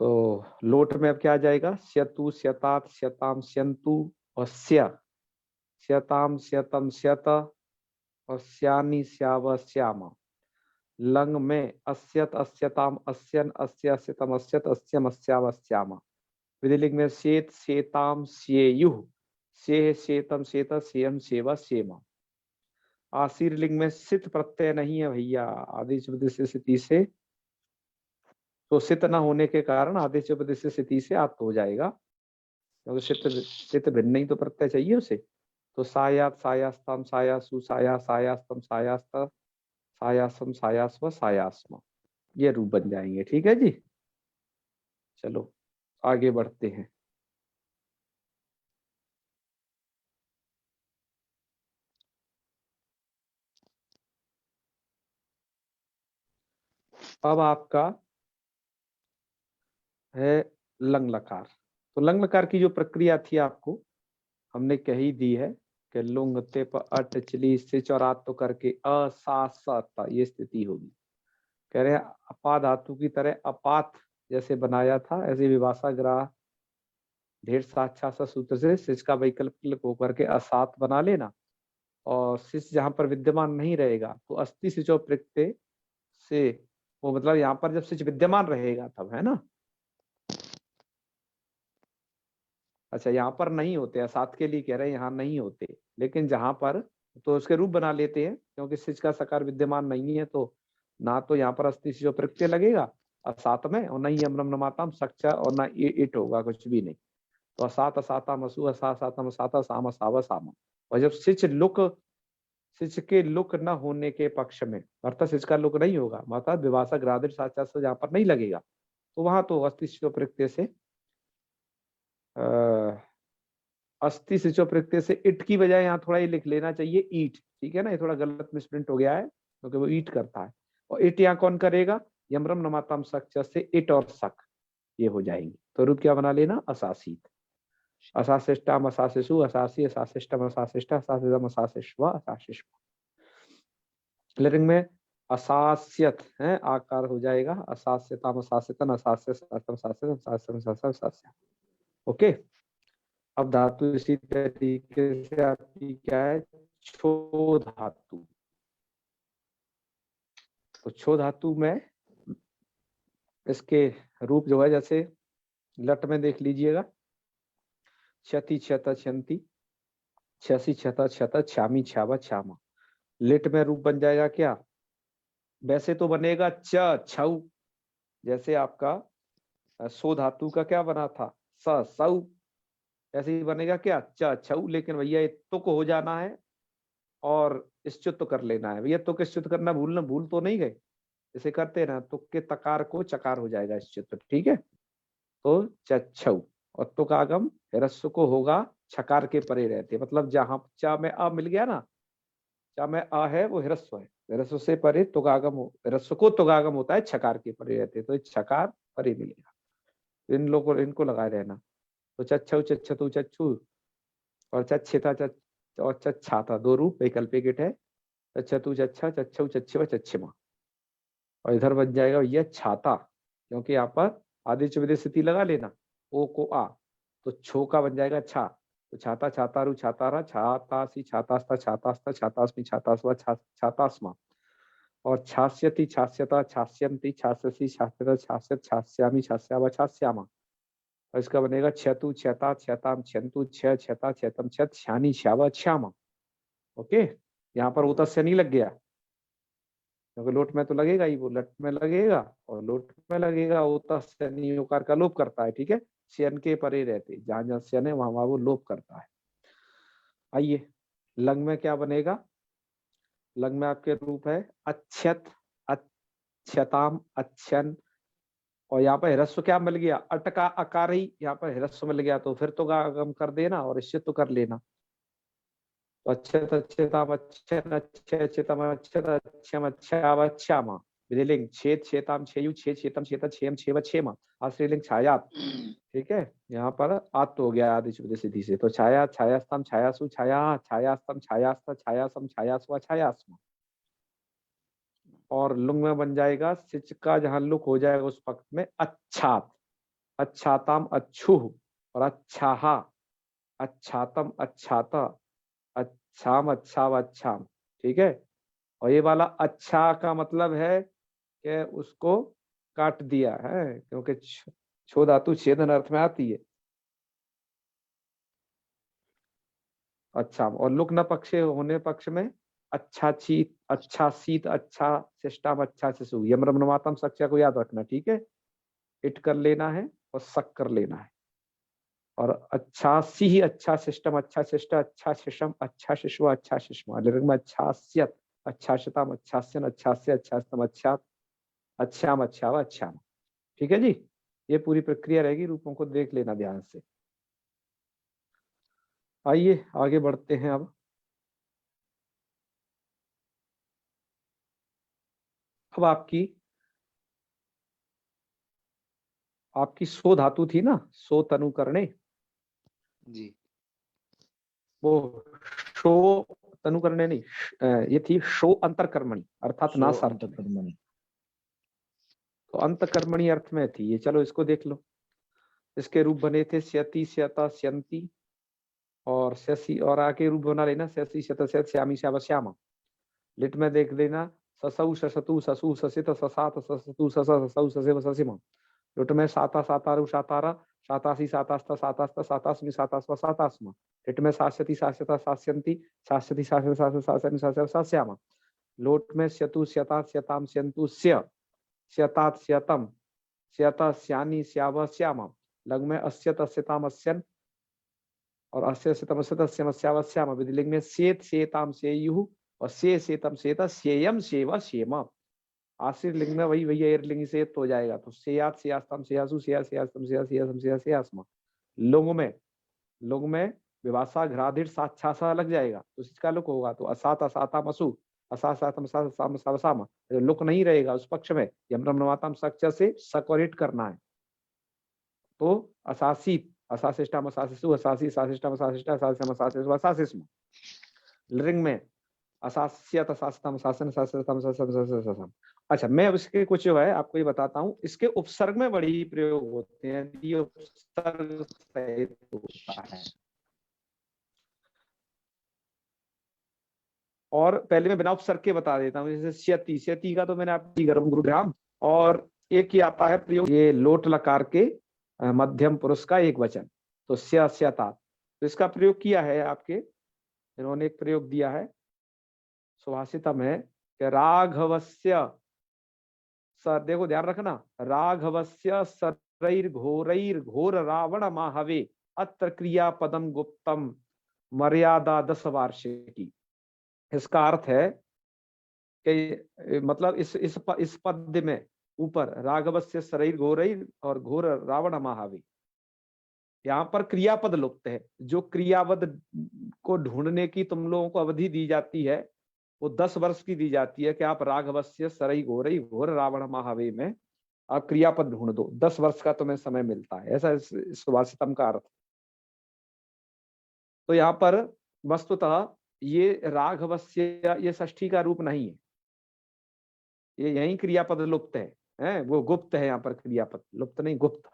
तो लोट में अब क्या आ जाएगा? स्यतु स्यतात स्यताम स्यंतु और स्यताम स्यतम स्यत और स्यानी स्याव श्यामा। लंग में अस्यत अस्यताम अस्यन अस्य अस्यतम अस्यत अस्यम अस्याव श्यामा। विधिलिंग में शेत शेताम स्येयुः से शेतम शेत सेयम सेवा सेमा। आशीर लिंग में सित प्रत्यय नहीं है भैया आदेश उपदेश स्थिति से, तो सित न होने के कारण आदेश उपदेश स्थिति से आत्त हो जाएगा, क्योंकि सित भिन्न ही तो प्रत्यय चाहिए उसे। तो सायात सायास्तम सायासु साया सायास्तम सायास्त सायासम सायास्व सायास्म, ये रूप बन जाएंगे। ठीक है जी, चलो आगे बढ़ते हैं। अब आपका है लंग लकार। तो लंग लकार की जो प्रक्रिया थी आपको हमने कह ही दी है कि लुंग तेप अट चली सिच और आत तो करके असासता ये स्थिति होगी। कह रहे हैं अपा धातु की तरह अपात जैसे बनाया था, ऐसे विभाषा ग्राह ढेर साक्षात सूत्र से सिच का वैकल्पिक होकर के असात बना लेना, और सिच जहां पर विद्यमान नहीं रहेगा तो अस्थि सिचो प्रत्यय से, वो मतलब यहाँ पर जब सिच विद्यमान रहेगा तब, है ना। अच्छा, यहाँ पर नहीं होते हैं, सात के लिए कह रहे हैं यहाँ नहीं होते, लेकिन जहां पर तो उसके रूप बना लेते हैं, क्योंकि सिच का सकार विद्यमान नहीं है, तो ना तो यहाँ पर अस्थि सिचो प्रत्यय लगेगा असात में, और नहीं यम नमाताम सक्चा, और ना इट होगा, कुछ भी नहीं। तो असात असाता मसु असातम असाता साम असावा सामा। और जब सिच के लुक न होने के पक्ष में, अर्थात सिच का लुक नहीं होगा, अर्थात विभाषा ग्रादिर साचा से जहां पर नहीं लगेगा, तो वहां तो अस्थि सिचो प्रत्यय से अस्थि सिचो प्रत्यय से इट की बजाय यहाँ थोड़ा ये लिख लेना चाहिए ईट, ठीक है ना। ये थोड़ा गलत मिसप्रिंट हो गया है, क्योंकि वो ईट करता है, और इट यहाँ कौन करेगा? यमरम नमाताम सक से इट और सक ये हो जाएंगे, तो रूप क्या बना लेना? असासीत। असाशिष्टाम असाशिषु असासी असाशिष्टम असाशिष्ट असासिदम असाशिष्वा असाशिष्वा। लिंग में असास्यत है आकार हो जाएगा, असास्यताम असास्यतन असास्य असास्यम असास्यम असास्यम असास्यम असास्य। ओके, अब धातु इसी तरीके से आपकी क्या है? छो धातु। तो छो धातु में इसके रूप जो है, जैसे लट में देख लीजिएगा, क्षति क्षता क्षंति छसी छता छता छामी छावा छामा। लिट में रूप बन जाएगा क्या? वैसे तो बनेगा च छऊ, जैसे आपका सो धातु का क्या बना था? स सऊ, ऐसे ही बनेगा क्या? च छऊ। लेकिन भैया ये तुक हो जाना है और इश्चुत कर लेना है भैया। तुक इश्चुत करना भूल तो नहीं गए? इसे करते हैं ना, तुक के तकार को चकार हो जाएगा इश्चुत, ठीक है। तो चच्छऊ, और तुक आगम ह्रस्व को होगा छकार के परे रहते, मतलब जहां चा में अ मिल गया ना, चा में अ है वो ह्रस्व है, ह्रस्व से परे तुगागम हो, ह्रस्व को तुगागम होता है छकार के परे रहते, तो छकार परे मिलेगा। इन लोगों इनको लगाए रहना। तो चच्छऊ चच्छतु चच्छू और चच्छेता और चच्छाता, दो रूप वैकल्पिक है। चच्छतु चच्छा चच्छऊ चच्छिवा चच्छिमा, और इधर बन जाएगा ये छाता, क्योंकि यहाँ पर आदेश विदेश स्थिति लगा लेना, ओ को आ, तो छो का बन जाएगा छा, तो छाता छातारु छातारा छातासी छातास्ता छातास्ता छातास्मी छातास्वा छातास्मा। और छास्यति छास्यता छास्यंती छास्यसी छास्यता छास्यत छास्यामी छास्यावा छास्यामा। और इसका बनेगा छतु छता छताम छंतु छ छता छतम छत छानी छावा छ्यामा। ओके, यहाँ पर उता से नहीं लग गया, क्योंकि लोट में तो लगेगा ही, वो लट में लगेगा और लोट में लगेगा, उता से उकार का लोप करता है, ठीक है। शयन के परे रहते, जहां जहां शयन है वहां वो लोप करता है। आइए, लंग में क्या बनेगा? लंग में आपके रूप है अच्छत, अच्छताम, अच्छन, और यहाँ पर ह्रस्व क्या मिल गया? अटका अकार ही यहाँ पर ह्रस्व मिल गया, तो फिर तो गम कर देना और इससे तो कर लेना। तो अच्छत अच्छताम अच्छन अच्छे अच्छतम अच्छत अच्छम अच्छाव अच्छामा, विधिलिंग छेद छेताम छेयु छेद छेतम छेता छेम छेव छेमा, आश्रयलिंग छायात। ठीक है, यहाँ पर आत्त हो गया आदि शुद्ध सिद्धि से। तो छाया छायास्तम छायासु छाया छायास्तम छायास्त छायासम छायास्व छायास्म, और लुंग में बन जाएगा सिच का जहां लुक हो जाएगा उस पक्ष में अच्छात, अच्छाताम अच्छुह, और अच्छाहा अच्छातम अच्छाता अच्छाम अच्छाव अच्छाम। ठीक है, और ये वाला अच्छा का मतलब है कि उसको काट दिया है, क्योंकि छो धातु छेदन अर्थ में आती है। अच्छा, और लुक न पक्ष होने पक्ष में अच्छा शीत अच्छा शीत अच्छा शिष्टाम अच्छा शिशु, यम रम नमातम सक्षा को याद रखना। ठीक है, इट कर लेना है और सक कर लेना है। और अच्छा सी अच्छा सिस्टम अच्छा शिष्ट अच्छा शिशम अच्छा शिशु अच्छा शिशु, लिंग में अच्छा स्यत अच्छा शतम अच्छा स्यन अच्छा से अच्छा स्तम अच्छा अच्छाम अच्छा अच्छा। ठीक है जी, ये पूरी प्रक्रिया रहेगी, रूपों को देख लेना ध्यान से। आइए आगे बढ़ते हैं। अब आपकी आपकी सो धातु थी ना, सो तनुकरणे, जी वो शो तनुकरणे नहीं, ये थी शो अंतरकर्मणी अर्थात नास अर्थ में। अंतकर्मणि। तो अंतकर्मणी अर्थ में थी ये। चलो इसको देख लो, इसके रूप बने थे स्यति स्यता स्यंती, और स्यसी, और आगे रूप बना लेना स्यसी स्यत स्यत श्यामी श्याम श्यामा। लिट में देख लेना ससौ ससतु ससु ससित ससात ससतु सस ससौ ससेव ससिमा। लुट में साता सातारु सातारा सातासी सातास्ता सातास्ता सातास्मि सातास्वा सातास्मा। लिट में सास्यति सास्यता सास्यंती सास्यति सास्यता सास्यता सास्यनि सास्यता सास्यामा। लोट में स्यतु स्यता स्यताम स्यंतु स्य स्यतात स्यतम स्यता स्यानी स्याव श्यामा। लग में अस्यत अस्यताम अस्यन, और अस्य अस्यतम अस्यत अस्यम अस्याव श्यामा। विधिलिंग में सेत सेताम सेयुः, और से सेतम सेता सेयम सेवा शेमा। आश्रित लिंग में वही वही एयरलिंग से हो जाएगा। तो सेयात सेयास्तम सेयासु सेया सेयास्तम सेया सेयासम सेया सेयास्मा। लुंग में विभाषा घ्राधिर साच्छासा लग जाएगा, तो इसका लुक होगा। तो असात असाताम असु असासातम असासाम साम, लुक नहीं रहेगा उस पक्ष में, यमरम नवातम सच्चा से सकरिट करना है। तो असासित असाशिष्टाम असासिसु असासी साशिष्टाम असाशिष्टा असासिसम असासिसु असासिस्म। लिंग में असास्यत असास्तम शासन शासन। अच्छा, मैं अब इसके कुछ जो है आपको ये बताता हूँ, इसके उपसर्ग में बड़ी प्रयोग होते हैं, ये उपसर्ग सहित होता है। और पहले मैं बिना उपसर्ग के बता देता हूँ, जैसे स्यति, स्यति का तो मैंने आपकी गर्म गुरुग्राम, और एक ही आता है प्रयोग, ये लोट लकार के मध्यम पुरुष का एक वचन, तो स्यता। तो इसका प्रयोग किया है आपके, इन्होंने एक प्रयोग दिया है सुभाषितम है कि राघवस्य सर, देखो ध्यान रखना, राघवस्य सरैर घोरैर घोर रावण माहवे अत्र क्रिया पदम गुप्तम मर्यादा 10 वार्षिकी। इसका अर्थ है कि मतलब इस पद्य में ऊपर राघवस्य सरैर घोरैर और घोर रावण माहवे, यहाँ पर क्रियापद लुप्त है। जो क्रियापद को ढूंढने की तुम लोगों को अवधि दी जाती है वो 10 वर्ष की दी जाती है, कि आप राघवस्य सरई घोरई घोर रावण महावे में आप क्रियापद ढूंढ दो, 10 वर्ष का तुम्हें समय मिलता है, ऐसा सुभाषितम का अर्थ। तो यहाँ पर वस्तुतः ये राघवस्य ये षष्ठी का रूप नहीं है, ये यही क्रियापद लुप्त है, वो गुप्त है, यहाँ पर क्रियापद लुप्त नहीं गुप्त।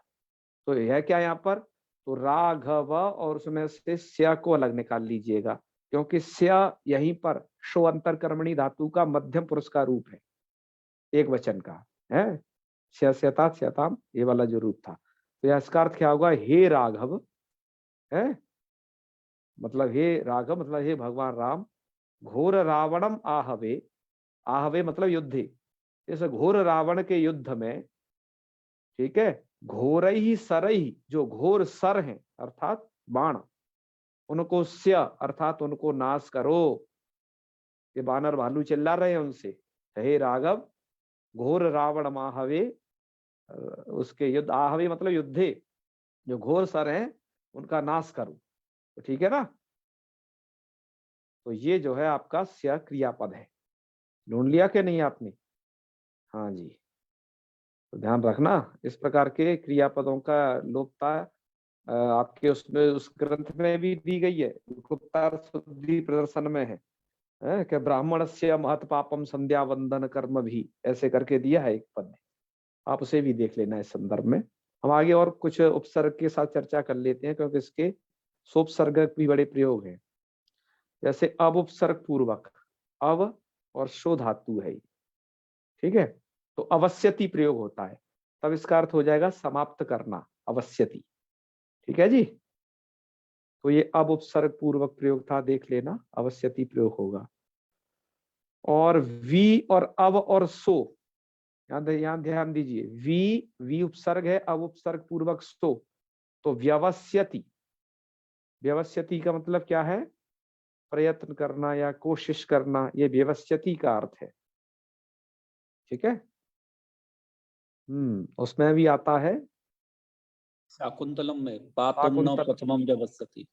तो यह क्या यहाँ पर, तो राघव और उसमें से स्या को अलग निकाल लीजिएगा, क्योंकि स्या यहीं पर शो अंतरकर्मणी धातु का मध्यम पुरुष का रूप है, एक वचन का है, स्यता स्यताम, ये वाला जो रूप था। तो इसका अर्थ क्या होगा, हे राघव है, मतलब हे राघव मतलब हे भगवान राम, घोर रावणम आहवे, आहवे मतलब युद्धे, इस घोर रावण के युद्ध में, ठीक है, घोर ही सर ही, जो घोर सर हैं अर्थात बाण, उनको स्य अर्थात उनको नाश करो। ये बानर भालू चिल्ला रहे हैं उनसे, हे राघव घोर रावण महावे, उसके युद्ध, आहवे मतलब युद्धे, जो घोर सर हैं उनका नाश करो। तो ठीक है ना। तो ये जो है आपका स्य क्रियापद है। ढूंढ लिया कि नहीं आपने? हाँ जी। तो ध्यान रखना, इस प्रकार के क्रियापदों का लोपता आपके उसमें उस ग्रंथ में भी दी गई है, गुप्तार शुद्धि प्रदर्शन में है कि ब्राह्मण से महत पापम संध्या वंदन कर्म भी, ऐसे करके दिया है एक पद। आप उसे भी देख लेना इस संदर्भ में। हम आगे और कुछ उपसर्ग के साथ चर्चा कर लेते हैं, क्योंकि इसके सोपसर्ग भी बड़े प्रयोग हैं। जैसे अब उपसर्ग पूर्वक, अव और शो धातु है, ठीक है, तो अवश्यति प्रयोग होता है, तब इसका अर्थ हो जाएगा समाप्त करना, अवश्यति। ठीक है जी। तो ये अब उपसर्ग पूर्वक प्रयोग था, देख लेना, अवश्यति प्रयोग होगा। और वी और अव और सो, यहाँ ध्यान दीजिए, वी उपसर्ग है, अब उपसर्ग पूर्वक सो, तो व्यवस्यति। व्यवस्यति का मतलब क्या है? प्रयत्न करना या कोशिश करना, ये व्यवस्यति का अर्थ है। ठीक है। उसमें भी आता है शाकुंतलम में पातुम न प्रथमम व्यवस्यति।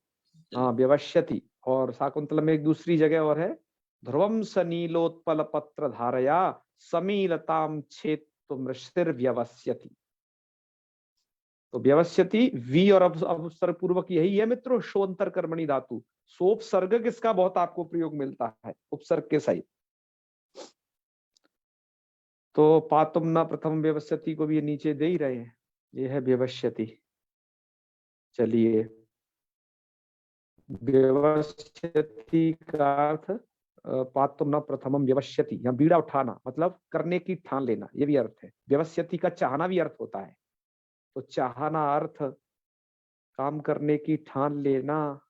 हाँ, व्यवस्यति। और शाकुंतलम में एक दूसरी जगह और है, ध्रुवम सनीलोत्पल पत्र धारया समीलताम छेत्तुमृषिर व्यवस्यति। तो व्यवस्यति वी और अपसर्ग पूर्वक यही है मित्रों, शोंतर कर्मणि धातु। सोपसर्ग किसका बहुत आपको प्रयोग मिलता है? उपसर्ग के सहित। तो पातुम न प्रथम व्यवस्यति को भी ये नीचे दे ही रहे हैं, ये है व्यवस्यति। चलिए, व्यवस्यति का अर्थ पातुम न प्रथमम व्यवस्यति, या बीड़ा उठाना मतलब करने की ठान लेना, ये भी अर्थ है। व्यवस्यति का चाहना भी अर्थ होता है। तो चाहना अर्थ काम करने की ठान लेना,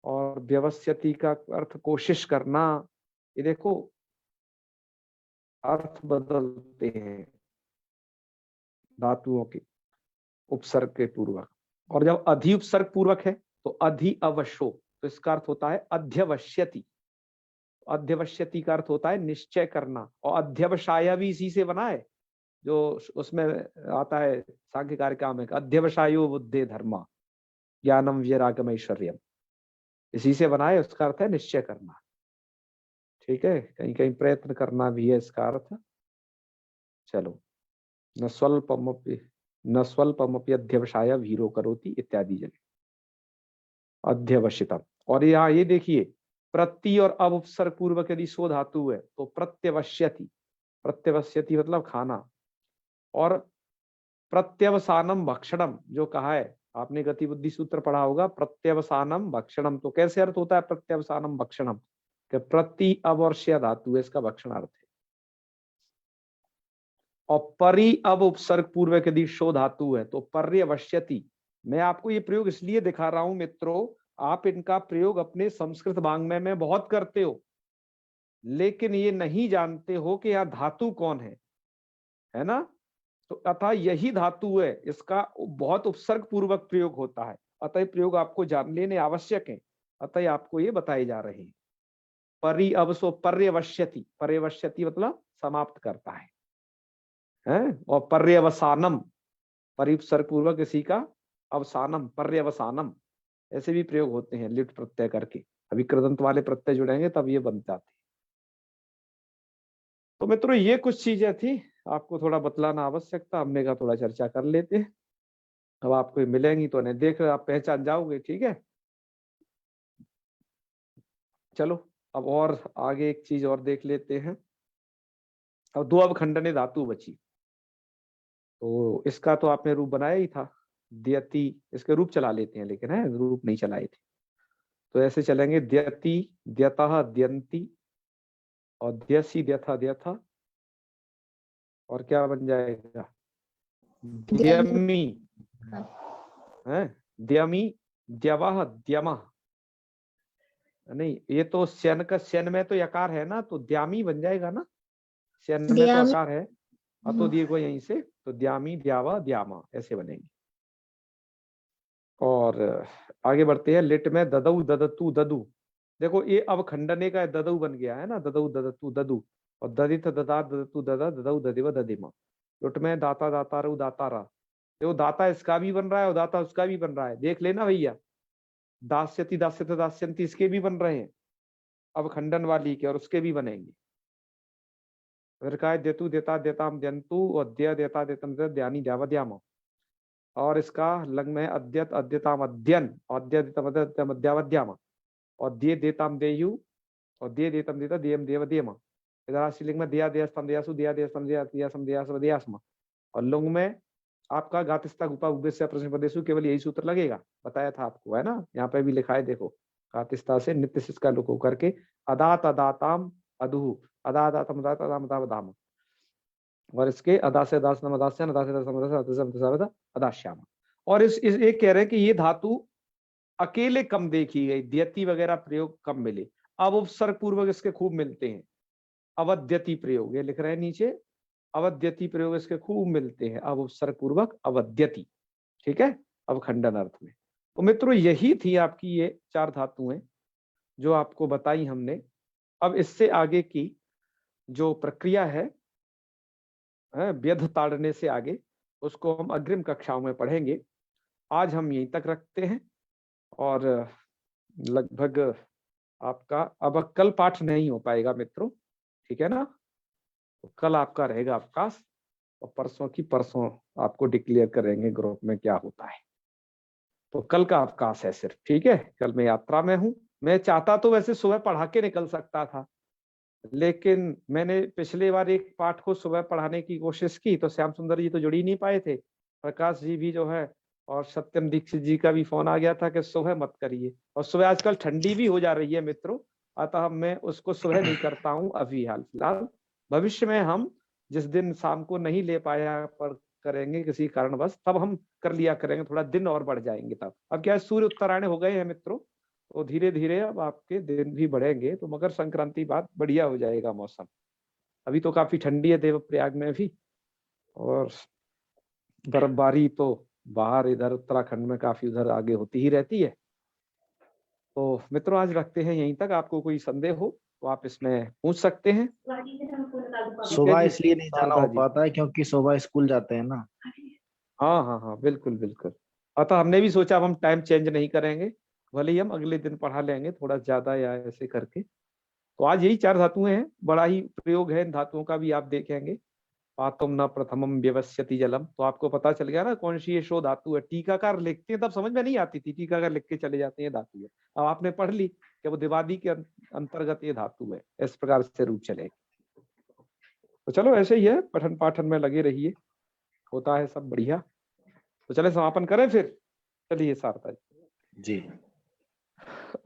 और व्यवस्यति का अर्थ कोशिश करना। ये देखो अर्थ बदलते हैं धातुओं के उपसर्ग के पूर्वक। और जब अधि उपसर्ग पूर्वक है तो अधि अवशो, तो इसका अर्थ होता है अध्यवश्यति। अध्यवश्यति का अर्थ होता है निश्चय करना, और अध्यवसाय भी इसी से बना है, जो उसमें आता है सांख्य कारिका में, अध्यवसायो बुद्धे धर्मा ज्ञानम वैराग्यम ऐश्वर्यम, इसी से बना है। उसका अर्थ है निश्चय करना। ठीक है, कहीं कहीं प्रयत्न करना भी है इसका अर्थ। चलो, न स्वल्पमपि अध्यवसाय वीरो करोति इत्यादि जगह अध्यवसितम। और यहाँ ये देखिए, प्रति और अब उपसर्ग पूर्वक यदि सो धातु है तो प्रत्यवश्यति। प्रत्यवश्यति मतलब खाना। और प्रत्यवसानम भक्षणम जो कहा है आपने, गति बुद्धि सूत्र पढ़ा होगा, प्रत्यवसानम भक्षणम। तो कैसे अर्थ होता है प्रत्यवसानम भक्षणम? कि प्रति अब और श्य धातु है, इसका भक्षण अर्थ है। और परि अब उपसर्ग पूर्वक यदि शो धातु है तो पर्यवश्यति। मैं आपको ये प्रयोग इसलिए दिखा रहा हूं मित्रों, आप इनका प्रयोग अपने संस्कृत वाङ्मय में बहुत करते हो, लेकिन ये नहीं जानते हो कि यहाँ धातु कौन है ना। तो अतः यही धातु है, इसका बहुत उपसर्ग पूर्वक प्रयोग होता है, अतः प्रयोग आपको जान लेने आवश्यक है, अतः आपको ये बताए जा रहे हैं। परि अब सो पर्यवश्यति, पर्यवश्यति मतलब समाप्त करता है। और पर्यवसानम, परिपसर्ग पूर्वक इसी का अवसानम, पर्यवसानम, ऐसे भी प्रयोग होते हैं लिट प्रत्यय करके। अभी कृदंत वाले प्रत्यय जुड़ेंगे तब ये बन जाते। तो मित्रों ये कुछ चीजें थी, आपको थोड़ा बतलाना आवश्यक था, हमने कहा थोड़ा चर्चा कर लेते हैं। अब आपको मिलेंगी तो उन्हें देख आप पहचान जाओगे। ठीक है, चलो अब और आगे एक चीज और देख लेते हैं। अब दो अवखंडने धातु बची, तो इसका तो आपने रूप बनाया ही था, द्यति। इसके रूप चला लेते हैं, लेकिन है रूप नहीं चलाए थे। तो ऐसे चलेंगे, द्यति, द्यतः, द्यंति, और द्यसी, द्यथा, द्यथा, और क्या बन जाएगा? द्यमी है, द्यमी, द्यवः, द्यमः। नहीं, ये तो श्यन का, श्यन में तो यकार है ना, तो द्यामी बन जाएगा ना, श्यन में तो यकार है, तो दिए को यहीं से, तो द्यामी, द्यावा, द्यामा, ऐसे बनेंगे। और आगे बढ़ते हैं। लिट में ददऊ ददतु ददु, देखो ये अवखंडने का ददऊ बन गया है ना, ददऊ ददतु ददु, और ददित ददा ददतु ददा ददऊ ददिव ददिमा। लुट में दाता दातारु दातारा, देखो दाता इसका भी बन रहा है और दाता उसका भी बन रहा है, देख लेना भैया। दास्यति दास्यत दास्यंती इसके भी बन रहे हैं अवखंडन वाली के, और उसके भी बनेंगे। फिर का है देतु देता देताम दयंतु, और द्य देता देतम द्यानी द्यावद्याम, और इसका लंग में अद्यत अद्यताम अध्ययन, अद्यतम अद्यावद्याम, और दे देताम देयु, और दे देतम देता देयम देव देम। इधर श्रीलिंग में दिया देयस्तम देयासु दिया देयस्तम दिया दियासम दियासम दियासम, और लुंग में आपका गातिस्ता गुपा उद्देश्य प्रश्न प्रदेशु, केवल यही सूत्र लगेगा, बताया था आपको है ना, यहाँ पे भी लिखा है देखो, गातिस्ता से नित्य शिष्ट का लुक होकर के अदात अदाताम अदुहु, अदादातम अदाताम अदावदाम, और इसके अदा से दास नम अदास्यन अदा से दास अदाश्याम। और इस एक कह रहे हैं कि ये धातु अकेले कम देखी गई, द्यति वगैरह प्रयोग कम मिले, अब उपसर्ग पूर्वक इसके खूब मिलते हैं। अवद्यति प्रयोग ये लिख रहे हैं नीचे, अवद्यति प्रयोग इसके खूब मिलते हैं, अब उपसर्ग पूर्वक अवद्यति, ठीक है, अवखंडन अर्थ में। तो मित्रों यही थी आपकी ये 4 धातुएं जो आपको बताई हमने। अब इससे आगे की जो प्रक्रिया है व्यध ताड़ने से आगे, उसको हम अग्रिम कक्षाओं में पढ़ेंगे। आज हम यहीं तक रखते हैं, और लगभग आपका अब कल पाठ नहीं हो पाएगा मित्रों, ठीक है ना, तो कल आपका रहेगा अवकाश, और परसों की परसों आपको डिक्लेयर करेंगे ग्रुप में क्या होता है। तो कल का अवकाश है सिर्फ, ठीक है। कल मैं यात्रा में हूँ, मैं चाहता तो वैसे सुबह पढ़ा के निकल सकता था, लेकिन मैंने पिछले बार एक पाठ को सुबह पढ़ाने की कोशिश की, तो श्याम सुंदर जी तो जुड़ ही नहीं पाए थे, प्रकाश जी भी जो है, और सत्यम दीक्षित जी का भी फोन आ गया था कि सुबह मत करिए, और सुबह आजकल ठंडी भी हो जा रही है मित्रों, अतः मैं उसको सुबह नहीं करता हूँ अभी हाल फिलहाल। भविष्य में हम जिस दिन शाम को नहीं ले पाया पर करेंगे किसी कारणवश, तब हम कर लिया करेंगे, थोड़ा दिन और बढ़ जाएंगे तब। अब क्या है, सूर्य उत्तरायण हो गए हैं मित्रों, तो धीरे धीरे अब आपके दिन भी बढ़ेंगे, तो मकर संक्रांति बाद बढ़िया हो जाएगा मौसम। अभी तो काफी ठंडी है देवप्रयाग में भी, और बर्फबारी तो बाहर इधर उत्तराखंड में काफी उधर आगे होती ही रहती है। तो मित्रों आज रखते हैं यहीं तक, आपको कोई संदेह हो तो आप इसमें पूछ सकते हैं। सुबह इसलिए नहीं जाना हो पाता है क्योंकि सुबह स्कूल जाते हैं ना। हाँ हाँ हाँ बिल्कुल बिल्कुल, अतः हमने भी सोचा अब हम टाइम चेंज नहीं करेंगे, भले ही हम अगले दिन पढ़ा लेंगे थोड़ा ज्यादा या ऐसे करके। तो आज यही 4 धातुएं हैं, बड़ा ही प्रयोग है इन धातुओं का भी, आप देखेंगे। पातुम न प्रथमम व्यवस्यति जलम, तो आपको पता चल गया ना कौन सी ये शो धातु है। टीकाकार लिखते हैं तब समझ में नहीं आती थी, टीकाकार लिख के चले जाते हैं धातु है, अब आपने पढ़ ली कि वो दिवादी के अंतर्गत ये धातु है, इस प्रकार से रूप चलेगी। तो चलो ऐसे ही है, पठन पाठन में लगे रहिए, होता है सब बढ़िया। तो चले समापन करें फिर, चलिए सारदा जी।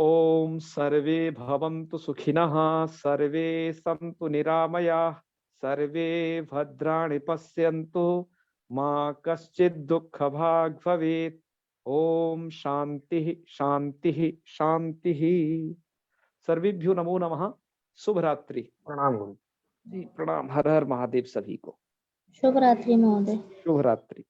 ओम सर्वे भवन्तु सुखिनः, सर्वे सन्तु निरामयाः, सर्वे भद्राणि पश्यन्तु, मा कश्चित् दुःखभाग् भवेत्। ओम शांति शांति शांति। सर्वेभ्यो नमो नमः। शुभ रात्रि। प्रणाम गुरु जी प्रणाम। हर हर महादेव सभी को। शुभ रात्रि महोदय। शुभ रात्रि।